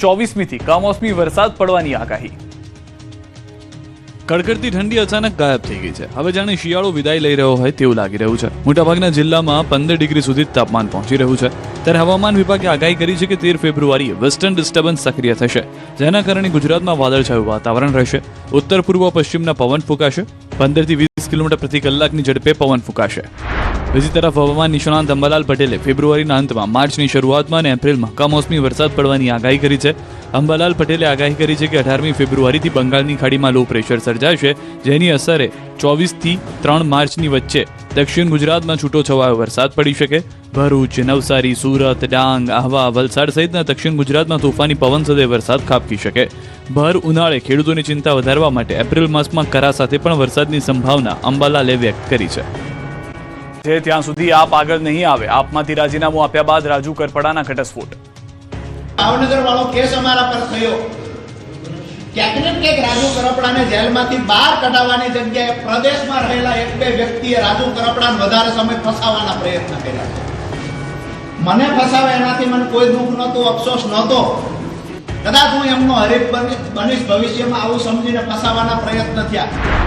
24મીથી કમોસમી વરસાદ પડવાની આગાહી। કડકડતી ઠંડી અચાનક ગાયબ થઈ ગઈ છે। હવે જાણે શિયાળો વિદાય લઈ રહ્યો હોય તેવું લાગી રહ્યું છે। મોટાભાગના જિલ્લામાં 15 ડિગ્રી સુધી તાપમાન પહોંચી રહ્યું છે। ત્યારે હવામાન વિભાગે આગાહી કરી છે કે 13 ફેબ્રુઆરીએ વેસ્ટર્ન ડિસ્ટર્બન્સ સક્રિય થશે, જેના કારણે ગુજરાતમાં વાદળછાયું વાતાવરણ રહેશે। ઉત્તર પૂર્વ પશ્ચિમના પવન ફૂંકાશે। 15 થી 20 કિલોમીટર પ્રતિ કલાકની ઝડપે પવન ફૂંકાશે। બીજી તરફ હવામાન નિષ્ણાંત અંબાલાલ પટેલે ફેબ્રુઆરીના અંતમાં માર્ચની શરૂઆતમાં અને એપ્રિલમાં કમોસમી વરસાદ પડવાની આગાહી કરી છે। અંબાલાલ પટેલે આગાહી કરી છે કે 18મી ફેબ્રુઆરીથી બંગાળની ખાડીમાં લો પ્રેશર સર્જાશે, જેની અસરે 24 થી 3 માર્ચની વચ્ચે દક્ષિણ ગુજરાતમાં છૂટોછવાયો વરસાદ પડી શકે। ભરૂચ, નવસારી, સુરત, ડાંગ, આહવા, વલસાડ સહિતના દક્ષિણ ગુજરાતમાં તોફાની પવન સાથે વરસાદ ખાબકી શકે। ભર ઉનાળે ખેડૂતોની ચિંતા વધારવા માટે એપ્રિલ માસમાં કરા સાથે પણ વરસાદની સંભાવના અંબાલાલે વ્યક્ત કરી છે। ત્યાં સુધી આપ આગળ નહીં આવે, આપમાંથી રાજીનામું આપ્યા બાદ રાજુ કરપડાના ઘટસ્ફોટ। ભાવનગર વાળો કેસ અમારા પર થયો, ક્યાંક ને ક્યાંક રાજુ કરપડાને જેલમાંથી બહાર કઢાવવાની જગ્યાએ પ્રદેશમાં રહેલા એક બે વ્યક્તિએ રાજુ કરપડાને વધારે સમય ફસાવવાના પ્રયત્ન કર્યા છે। મને ફસાવે એનાથી મને કોઈ દુઃખ નહોતું, અફસોસ નહોતો। કદાચ હું એમનો હરીફ બનીશ ભવિષ્યમાં, આવું સમજીને ફસાવવાના પ્રયત્ન થયા।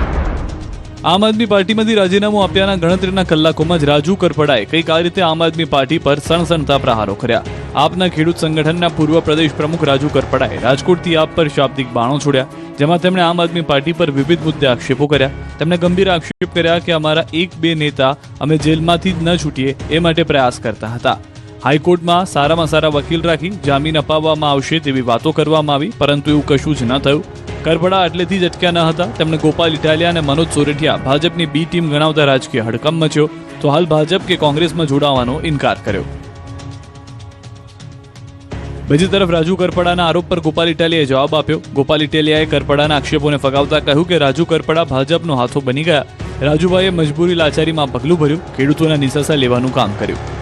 આમ આદમી પાર્ટીમાંથી રાજીનામું આપ્યાના ગણતરીના કલાકોમાં જ રાજુ કરપડાએ કંઈક આ રીતે આમ આદમી પાર્ટી પર સણસણતા પ્રહારો કર્યા। આપના ખેડૂત સંગઠનના પૂર્વ પ્રદેશ પ્રમુખ રાજુ કરપડાએ રાજકોટથી આપ પર શાબ્દિક બાણો છોડ્યા, જેમાં તેમણે આમ આદમી પાર્ટી પર વિવિધ મુદ્દે આક્ષેપો કર્યા। તેમણે ગંભીર આક્ષેપ કર્યા કે અમારા એક બે નેતા અમે જેલમાંથી જ ન છૂટીએ એ માટે પ્રયાસ કરતા હતા। હાઈકોર્ટમાં સારામાં સારા વકીલ રાખી જામીન અપાવવામાં આવશે તેવી વાતો કરવામાં આવી, પરંતુ એવું કશું જ ન થયું। કરપડા એટલેથી જ અટક્યા ન હતા। તેમણે ગોપાલ ઇટાલિયા અને મનોજ સોરઠિયા ભાજપની બી ટીમ ગણાવતા રાજકીય હડકંપ મચ્યો, તો હાલ ભાજપ કે કોંગ્રેસમાં જોડાવાનો ઇનકાર કર્યો। બીજી તરફ રાજુ કરપડાના આરોપ પર ગોપાલ ઇટાલિયાએ જવાબ આપ્યો। ગોપાલ ઇટાલિયાએ કરપડાના આક્ષેપોને ફગાવતા કહ્યું કે રાજુ કરપડા ભાજપનો હાથો બની ગયા। રાજુભાઈએ મજબૂરી લાચારીમાં પગલું ભર્યું, ખેડૂતોના નિશાસા લેવાનું કામ કર્યું।